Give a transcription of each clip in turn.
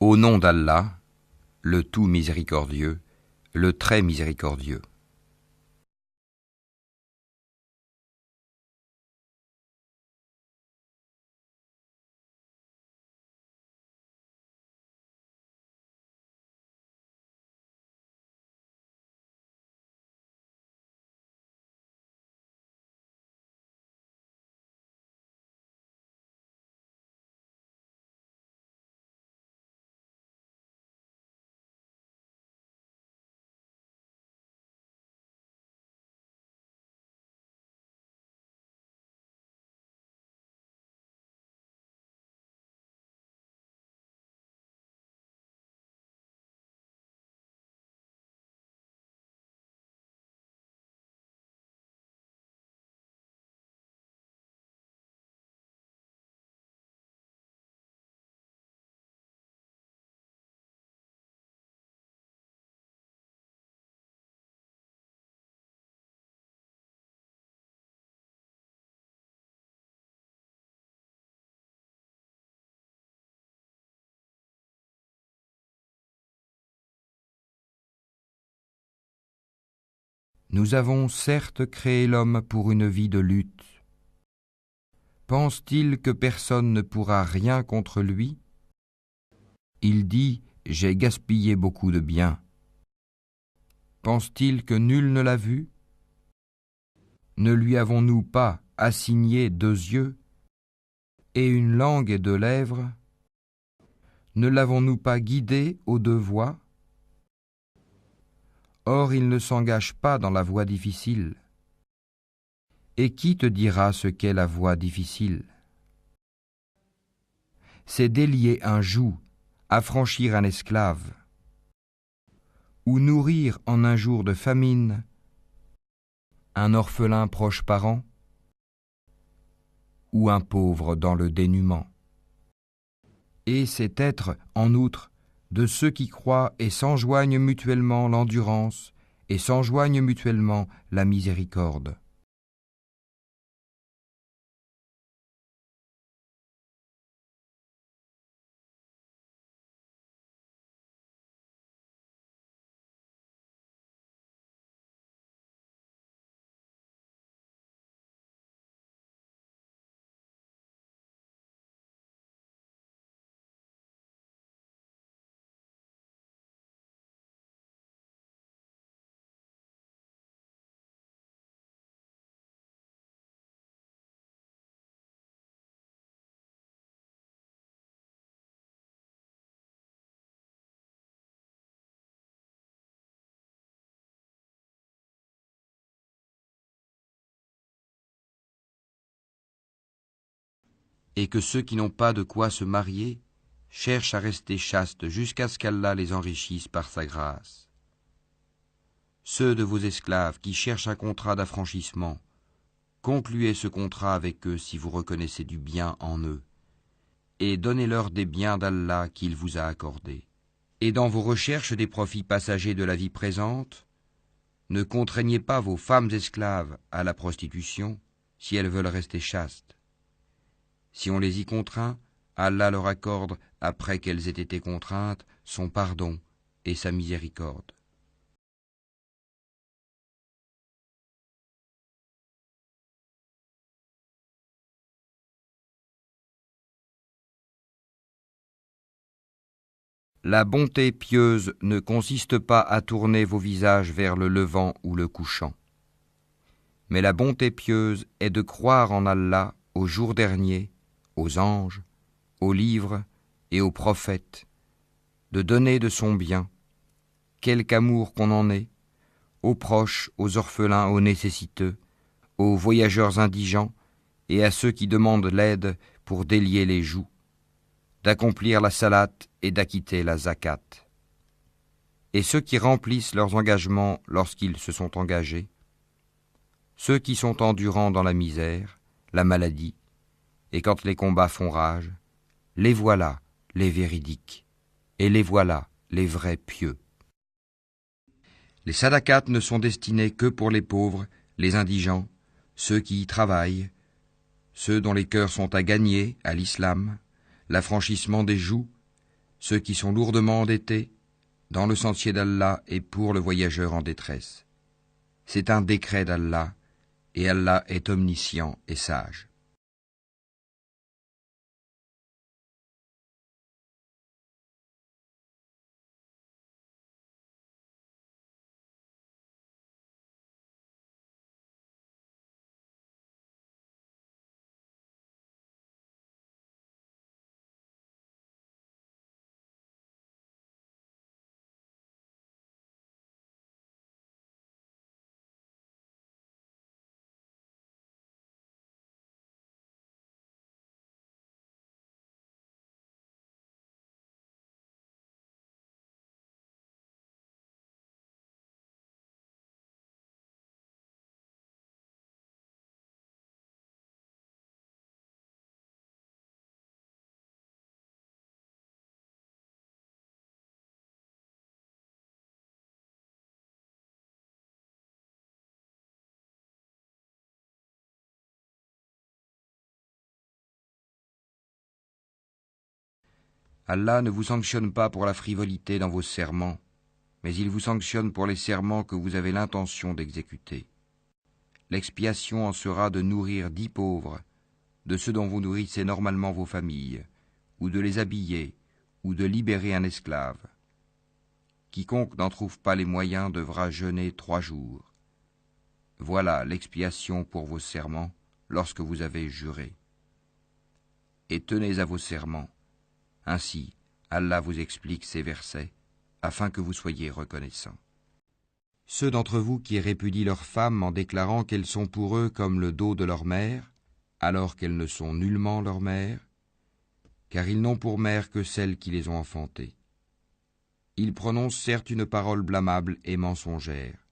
Au nom d'Allah, le tout miséricordieux, le très miséricordieux. Nous avons certes créé l'homme pour une vie de lutte. Pense-t-il que personne ne pourra rien contre lui? Il dit « J'ai gaspillé beaucoup de biens ». Pense-t-il que nul ne l'a vu? Ne lui avons-nous pas assigné 2 yeux et une langue et 2 lèvres? Ne l'avons-nous pas guidé aux 2 voies? Or il ne s'engage pas dans la voie difficile. Et qui te dira ce qu'est la voie difficile? C'est délier un joug, affranchir un esclave, ou nourrir en un jour de famine un orphelin proche parent, ou un pauvre dans le dénuement. Et c'est être, en outre, de ceux qui croient et s'enjoignent mutuellement l'endurance et s'enjoignent mutuellement la miséricorde. Et que ceux qui n'ont pas de quoi se marier cherchent à rester chastes jusqu'à ce qu'Allah les enrichisse par sa grâce. Ceux de vos esclaves qui cherchent un contrat d'affranchissement, concluez ce contrat avec eux si vous reconnaissez du bien en eux, et donnez-leur des biens d'Allah qu'il vous a accordés. Et dans vos recherches des profits passagers de la vie présente, ne contraignez pas vos femmes esclaves à la prostitution si elles veulent rester chastes. Si on les y contraint, Allah leur accorde, après qu'elles aient été contraintes, son pardon et sa miséricorde. La bonté pieuse ne consiste pas à tourner vos visages vers le levant ou le couchant. Mais la bonté pieuse est de croire en Allah au jour dernier, aux anges, aux livres et aux prophètes, de donner de son bien, quelque amour qu'on en ait, aux proches, aux orphelins, aux nécessiteux, aux voyageurs indigents et à ceux qui demandent l'aide pour délier les joues, d'accomplir la salate et d'acquitter la zakat. Et ceux qui remplissent leurs engagements lorsqu'ils se sont engagés, ceux qui sont endurants dans la misère, la maladie, et quand les combats font rage, les voilà les véridiques, et les voilà les vrais pieux. Les sadakats ne sont destinés que pour les pauvres, les indigents, ceux qui y travaillent, ceux dont les cœurs sont à gagner à l'islam, l'affranchissement des joues, Ceux qui sont lourdement endettés, dans le sentier d'Allah et pour le voyageur en détresse. C'est un décret d'Allah, et Allah est omniscient et sage. Allah ne vous sanctionne pas pour la frivolité dans vos serments, mais il vous sanctionne pour les serments que vous avez l'intention d'exécuter. L'expiation en sera de nourrir 10 pauvres, de ceux dont vous nourrissez normalement vos familles, ou de les habiller, ou de libérer un esclave. Quiconque n'en trouve pas les moyens devra jeûner 3 jours. Voilà l'expiation pour vos serments lorsque vous avez juré. Et tenez à vos serments. Ainsi, Allah vous explique ces versets, afin que vous soyez reconnaissants. Ceux d'entre vous qui répudient leurs femmes en déclarant qu'elles sont pour eux comme le dos de leur mère, alors qu'elles ne sont nullement leur mère, car ils n'ont pour mère que celles qui les ont enfantées. Ils prononcent certes une parole blâmable et mensongère.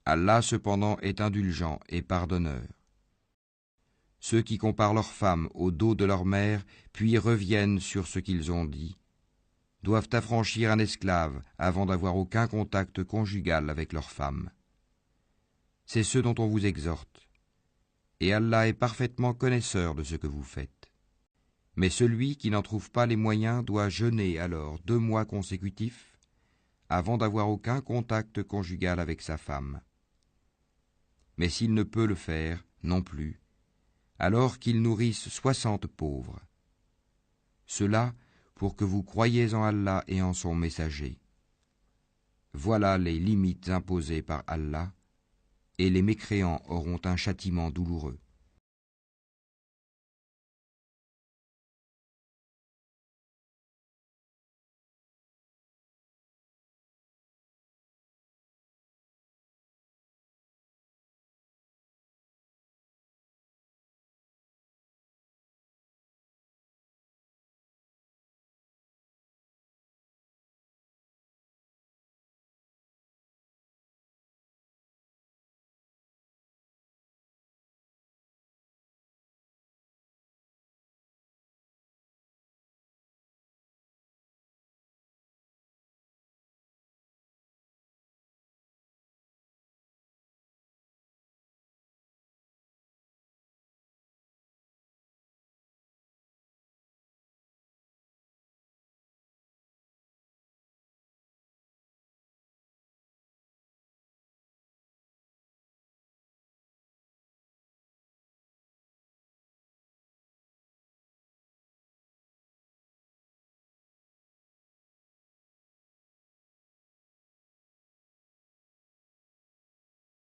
Allah cependant est indulgent et pardonneur. Ceux qui comparent leurs femmes au dos de leur mère, puis reviennent sur ce qu'ils ont dit, doivent affranchir un esclave avant d'avoir aucun contact conjugal avec leur femme. C'est ce dont on vous exhorte. Et Allah est parfaitement connaisseur de ce que vous faites. Mais celui qui n'en trouve pas les moyens doit jeûner alors 2 mois consécutifs avant d'avoir aucun contact conjugal avec sa femme. Mais s'il ne peut le faire non plus, alors qu'il nourrisse 60 pauvres. Cela pour que vous croyiez en Allah et en son messager. Voilà les limites imposées par Allah, et les mécréants auront un châtiment douloureux.